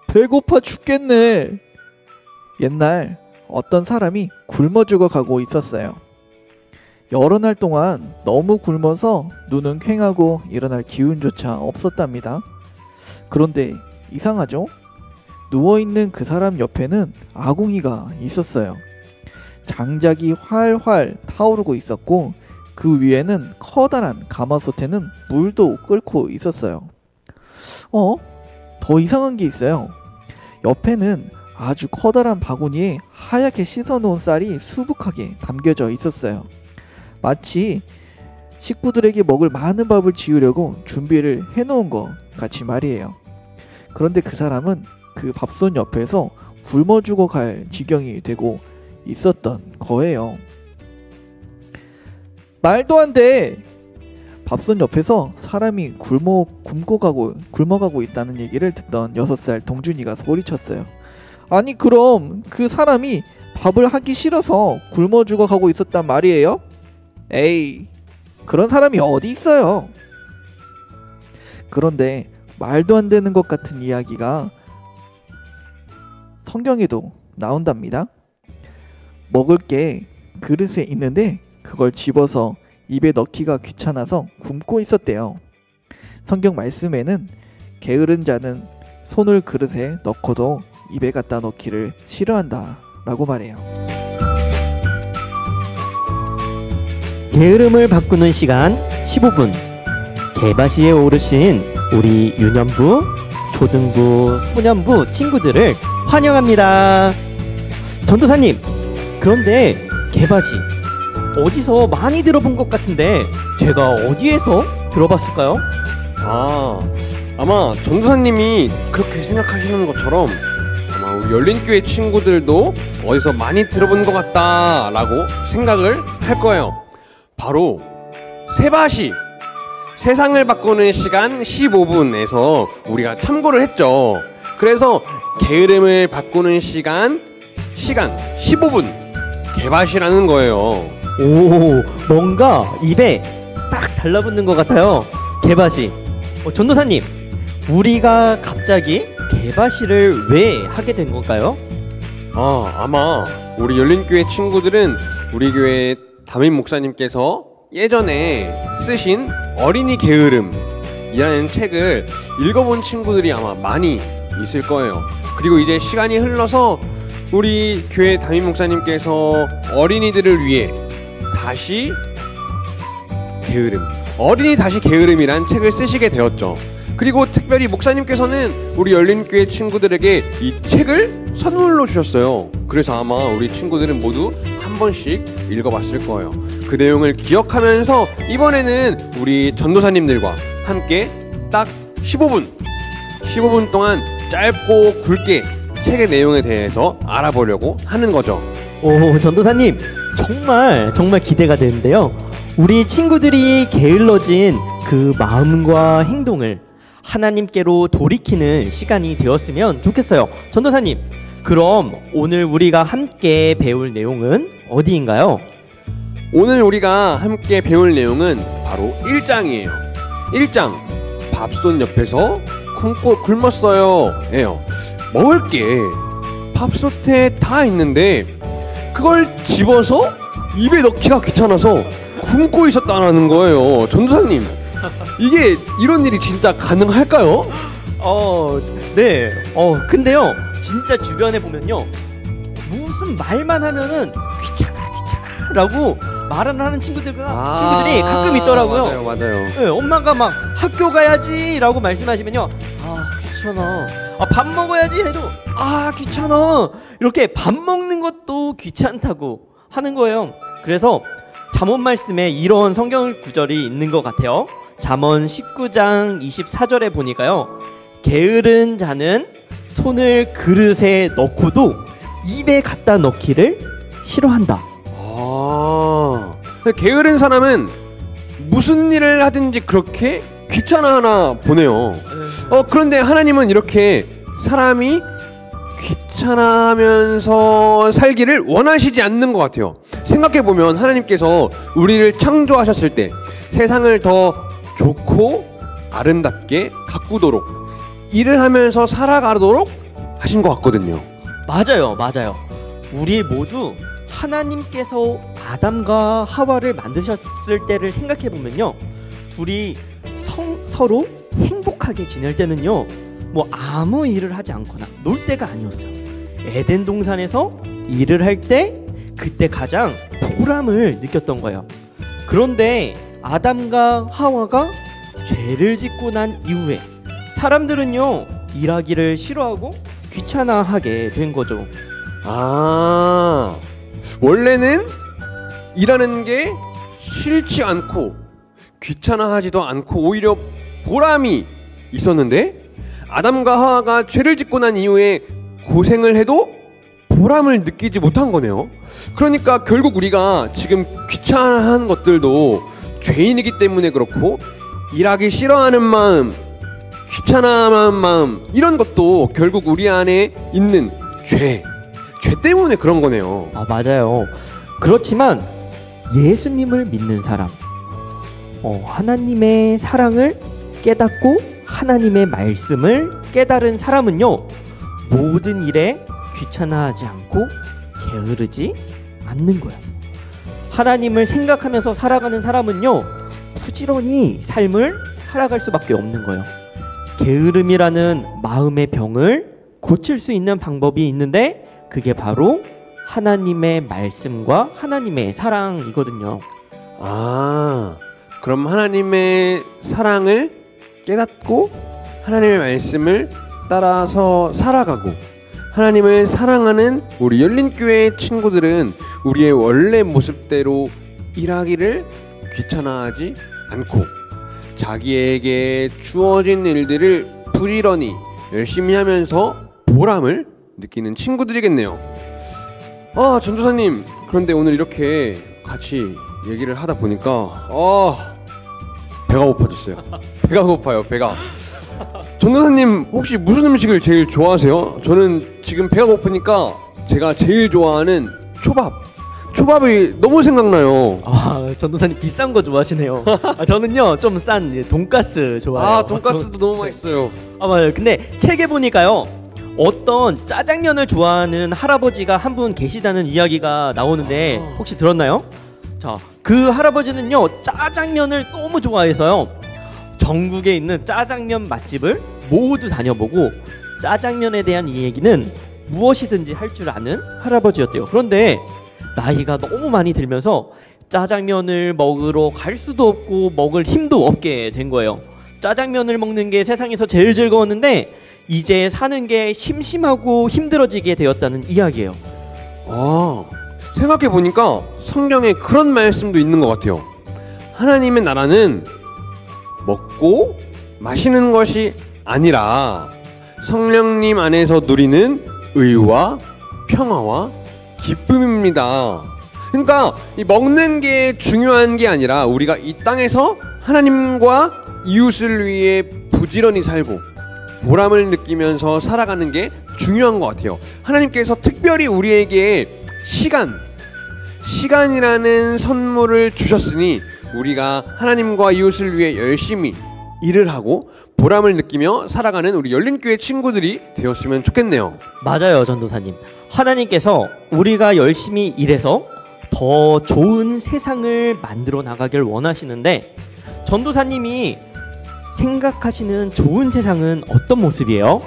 배고파 죽겠네. 옛날 어떤 사람이 굶어 죽어가고 있었어요. 여러 날 동안 너무 굶어서 눈은 퀭하고 일어날 기운조차 없었답니다. 그런데 이상하죠? 누워있는 그 사람 옆에는 아궁이가 있었어요. 장작이 활활 타오르고 있었고 그 위에는 커다란 가마솥에는 물도 끓고 있었어요. 더 이상한 게 있어요. 옆에는 아주 커다란 바구니에 하얗게 씻어놓은 쌀이 수북하게 담겨져 있었어요. 마치 식구들에게 먹을 많은 밥을 지으려고 준비를 해놓은 것 같이 말이에요. 그런데 그 사람은 그 밥솥 옆에서 굶어 죽어갈 지경이 되고 있었던 거예요. 말도 안 돼! 밥솥 옆에서 사람이 굶어가고 있다는 얘기를 듣던 6살 동준이가 소리쳤어요. 아니 그럼 그 사람이 밥을 하기 싫어서 굶어 죽어가고 있었단 말이에요? 에이, 그런 사람이 어디 있어요? 그런데 말도 안 되는 것 같은 이야기가 성경에도 나온답니다. 먹을 게 그릇에 있는데 그걸 집어서 입에 넣기가 귀찮아서 굶고 있었대요. 성경 말씀에는 게으른 자는 손을 그릇에 넣고도 입에 갖다 넣기를 싫어한다 라고 말해요. 게으름을 바꾸는 시간 15분. 개바시에 오르신 우리 유년부, 초등부, 소년부 친구들을 환영합니다. 전도사님, 그런데 개바시 어디서 많이 들어본 것 같은데 제가 어디에서 들어봤을까요? 아마 전도사님이 그렇게 생각하시는 것처럼 아마 우리 열린교회 친구들도 어디서 많이 들어본 것 같다라고 생각을 할 거예요. 바로 세바시, 세상을 바꾸는 시간 15분에서 우리가 참고를 했죠. 그래서 게으름을 바꾸는 시간 15분 개바시라는 거예요. 오, 뭔가 입에 딱 달라붙는 것 같아요. 개바시. 전도사님, 우리가 갑자기 개바시를 왜 하게 된 건가요? 아마 우리 열린교회 친구들은 우리 교회 담임 목사님께서 예전에 쓰신 어린이 게으름이라는 책을 읽어본 친구들이 아마 많이 있을 거예요. 그리고 이제 시간이 흘러서 우리 교회 담임 목사님께서 어린이들을 위해 다시 게으름, 어린이 다시 게으름이란 책을 쓰시게 되었죠. 그리고 특별히 목사님께서는 우리 열린교회 친구들에게 이 책을 선물로 주셨어요. 그래서 아마 우리 친구들은 모두 한 번씩 읽어봤을 거예요. 그 내용을 기억하면서 이번에는 우리 전도사님들과 함께 딱 15분 동안 짧고 굵게 책의 내용에 대해서 알아보려고 하는 거죠. 오, 전도사님, 정말 기대가 되는데요. 우리 친구들이 게을러진 그 마음과 행동을 하나님께로 돌이키는 시간이 되었으면 좋겠어요. 전도사님, 그럼 오늘 우리가 함께 배울 내용은 어디인가요? 오늘 우리가 함께 배울 내용은 바로 1장이에요. 1장, 밥솥 옆에서 굶었어요 예요. 먹을 게 밥솥에 다 있는데 그걸 집어서 입에 넣기가 귀찮아서 굶고 있었다는 거예요. 전도사님, 이게 이런 일이 진짜 가능할까요? 네. 근데요, 진짜 주변에 보면요, 무슨 말만 하면은 귀찮아라고 말을 하는 친구들이 가끔 있더라고요. 맞아요. 네, 엄마가 막 학교 가야지라고 말씀하시면요, 귀찮아. 밥 먹어야지 해도 귀찮아. 이렇게 밥 먹는 것도 귀찮다고 하는 거예요. 그래서 잠언 말씀에 이런 성경 구절이 있는 것 같아요. 잠언 19장 24절에 보니까요, 게으른 자는 손을 그릇에 넣고도 입에 갖다 넣기를 싫어한다. 게으른 사람은 무슨 일을 하든지 그렇게 귀찮아하나 보네요. 그런데 하나님은 이렇게 사람이 귀찮아하면서 살기를 원하시지 않는 것 같아요. 생각해보면 하나님께서 우리를 창조하셨을 때 세상을 더 좋고 아름답게 가꾸도록 일을 하면서 살아가도록 하신 것 같거든요. 맞아요, 맞아요. 우리 모두 하나님께서 아담과 하와를 만드셨을 때를 생각해 보면요, 둘이 서로 행복하게 지낼 때는요, 뭐 아무 일을 하지 않거나 놀 때가 아니었어요. 에덴 동산에서 일을 할 때 그때 가장 보람을 느꼈던 거예요. 그런데 아담과 하와가 죄를 짓고 난 이후에 사람들은요, 일하기를 싫어하고 귀찮아하게 된 거죠. 아, 원래는 일하는 게 싫지 않고 귀찮아하지도 않고 오히려 보람이 있었는데, 아담과 하와가 죄를 짓고 난 이후에 고생을 해도 보람을 느끼지 못한 거네요. 그러니까 결국 우리가 지금 귀찮아하는 것들도 죄인이기 때문에 그렇고, 일하기 싫어하는 마음, 귀찮아하는 마음, 이런 것도 결국 우리 안에 있는 죄 때문에 그런 거네요. 아, 맞아요. 그렇지만 예수님을 믿는 사람, 하나님의 사랑을 깨닫고 하나님의 말씀을 깨달은 사람은요, 모든 일에 귀찮아하지 않고 게으르지 않는 거예요. 하나님을 생각하면서 살아가는 사람은요, 부지런히 삶을 살아갈 수밖에 없는 거예요. 게으름이라는 마음의 병을 고칠 수 있는 방법이 있는데, 그게 바로 하나님의 말씀과 하나님의 사랑이거든요. 아, 그럼 하나님의 사랑을 깨닫고 하나님의 말씀을 따라서 살아가고, 하나님을 사랑하는 우리 열린교회 친구들은 우리의 원래 모습대로 일하기를 귀찮아하지 않고 자기에게 주어진 일들을 부지런히 열심히 하면서 보람을 느끼는 친구들이겠네요. 아, 전도사님, 그런데 오늘 이렇게 같이 얘기를 하다 보니까 배가 고파졌어요. 배가 고파요, 배가. 전도사님, 혹시 무슨 음식을 제일 좋아하세요? 저는 지금 배가 고프니까 제가 제일 좋아하는 초밥이 너무 생각나요. 아, 전도사님 비싼 거 좋아하시네요. 저는요, 좀 싼 돈가스 좋아해요. 아, 돈가스도 너무 맛있어요. 아, 맞아요. 근데 책에 보니까요, 어떤 짜장면을 좋아하는 할아버지가 한 분 계시다는 이야기가 나오는데 혹시 들었나요? 자, 그 할아버지는요, 짜장면을 너무 좋아해서요, 전국에 있는 짜장면 맛집을 모두 다녀보고 짜장면에 대한 이 얘기는 무엇이든지 할 줄 아는 할아버지였대요. 그런데 나이가 너무 많이 들면서 짜장면을 먹으러 갈 수도 없고 먹을 힘도 없게 된 거예요. 짜장면을 먹는 게 세상에서 제일 즐거웠는데 이제 사는 게 심심하고 힘들어지게 되었다는 이야기예요. 아, 생각해보니까 성경에 그런 말씀도 있는 것 같아요. 하나님의 나라는 먹고 마시는 것이 아니라 성령님 안에서 누리는 의와 평화와 기쁨입니다. 그러니까 이 먹는 게 중요한 게 아니라 우리가 이 땅에서 하나님과 이웃을 위해 부지런히 살고 보람을 느끼면서 살아가는 게 중요한 것 같아요. 하나님께서 특별히 우리에게 시간이라는 선물을 주셨으니 우리가 하나님과 이웃을 위해 열심히 일을 하고 보람을 느끼며 살아가는 우리 열린교회 친구들이 되었으면 좋겠네요. 맞아요, 전도사님. 하나님께서 우리가 열심히 일해서 더 좋은 세상을 만들어 나가길 원하시는데, 전도사님이 생각하시는 좋은 세상은 어떤 모습이에요?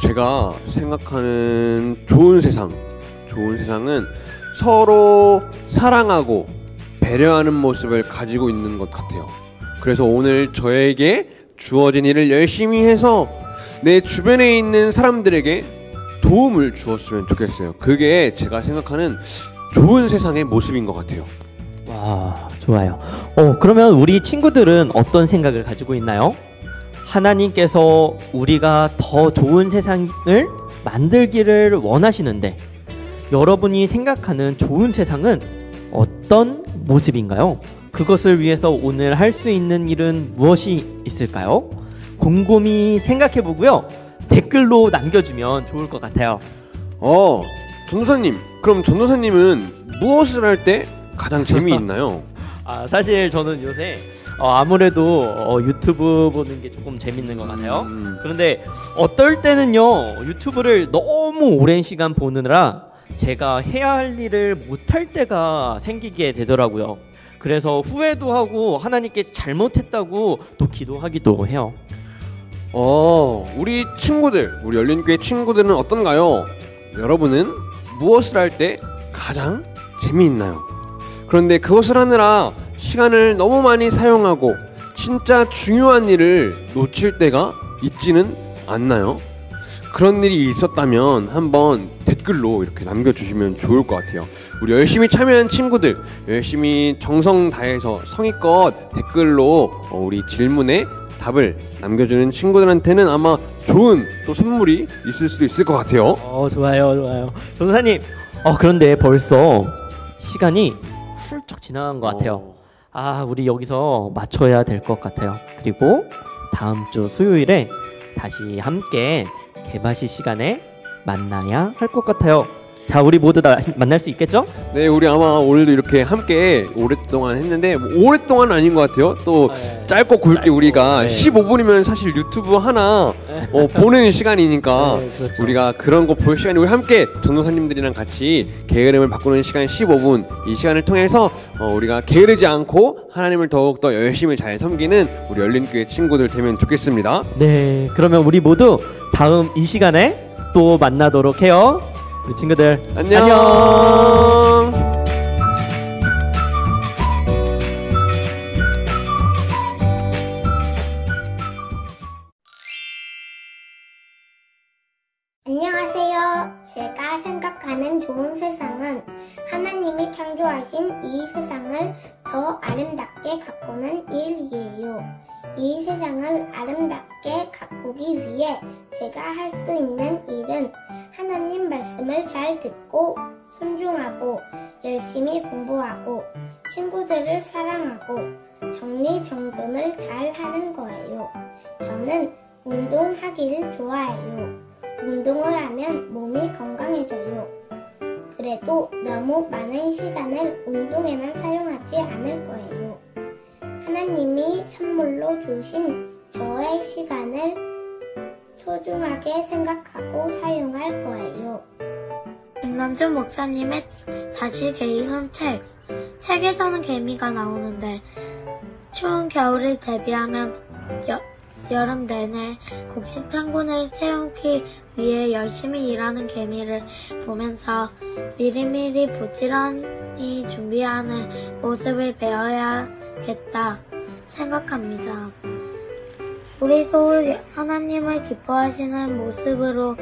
제가 생각하는 좋은 세상은 서로 사랑하고 배려하는 모습을 가지고 있는 것 같아요. 그래서 오늘 저에게 주어진 일을 열심히 해서 내 주변에 있는 사람들에게 도움을 주었으면 좋겠어요. 그게 제가 생각하는 좋은 세상의 모습인 것 같아요. 와, 좋아요. 그러면 우리 친구들은 어떤 생각을 가지고 있나요? 하나님께서 우리가 더 좋은 세상을 만들기를 원하시는데, 여러분이 생각하는 좋은 세상은 어떤 모습인가요? 그것을 위해서 오늘 할 수 있는 일은 무엇이 있을까요? 곰곰이 생각해보고요, 댓글로 남겨주면 좋을 것 같아요. 전도사님, 그럼 전도사님은 무엇을 할 때 가장 재미있나요? 사실 저는 요새 아무래도 유튜브 보는 게 조금 재밌는 것 같아요. 그런데 어떨 때는요, 유튜브를 너무 오랜 시간 보느라 제가 해야 할 일을 못할 때가 생기게 되더라고요. 그래서 후회도 하고 하나님께 잘못했다고 또 기도하기도 해요. 우리 친구들, 우리 열린교회 친구들은 어떤가요? 여러분은 무엇을 할 때 가장 재미있나요? 그런데 그것을 하느라 시간을 너무 많이 사용하고 진짜 중요한 일을 놓칠 때가 있지는 않나요? 그런 일이 있었다면 한번 댓글로 이렇게 남겨주시면 좋을 것 같아요. 우리 열심히 참여한 친구들, 열심히 정성 다해서 성의껏 댓글로 우리 질문에 답을 남겨주는 친구들한테는 아마 좋은 또 선물이 있을 수도 있을 것 같아요. 좋아요. 전도사님, 그런데 벌써 시간이 훌쩍 지나간 것 같아요. 우리 여기서 맞춰야 될 것 같아요. 그리고 다음 주 수요일에 다시 함께 개바시 시간에 만나야 할 것 같아요. 자, 우리 모두 다 만날 수 있겠죠? 네, 우리 아마 오늘도 이렇게 함께 오랫동안 했는데 오랫동안은 아닌 것 같아요. 또 짧고 굵게 우리가 15분이면 사실 유튜브 하나 보는 시간이니까 그렇죠. 우리가 그런 거 볼 시간이 우리 함께 전도사님들이랑 같이 게으름을 바꾸는 시간 15분, 이 시간을 통해서 우리가 게으르지 않고 하나님을 더욱더 열심히 잘 섬기는 우리 열린교회 친구들 되면 좋겠습니다. 네, 그러면 우리 모두 다음 이 시간에 또 만나도록 해요. 우리 친구들 안녕. 안녕하세요. 제가 생각하는 좋은 세상은 하나님이 창조하신 이 세상을 더 아름답게 가꾸는 일이에요. 이 세상을 아름답게 가꾸기 위해 제가 할 수 있는 일은 하나님 말씀을 잘 듣고 순종하고 열심히 공부하고 친구들을 사랑하고 정리정돈을 잘 하는 거예요. 저는 운동하기를 좋아해요. 운동을 하면 몸이 건강해져요. 그래도 너무 많은 시간을 운동에만 사용하지 않을 거예요. 하나님이 선물로 주신 저의 시간을 소중하게 생각하고 사용할 거예요. 김남준 목사님의 다시 게으른 책에서는 개미가 나오는데 추운 겨울을 대비하면 여름 내내 곡식 창고를 채우기 위해 열심히 일하는 개미를 보면서 미리미리 부지런히 준비하는 모습을 배워야겠다 생각합니다. 우리도 하나님을 기뻐하시는 모습으로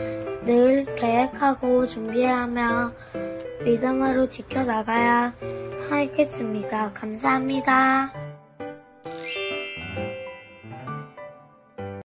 늘 계획하고 준비하며 믿음으로 지켜나가야 하겠습니다. 감사합니다.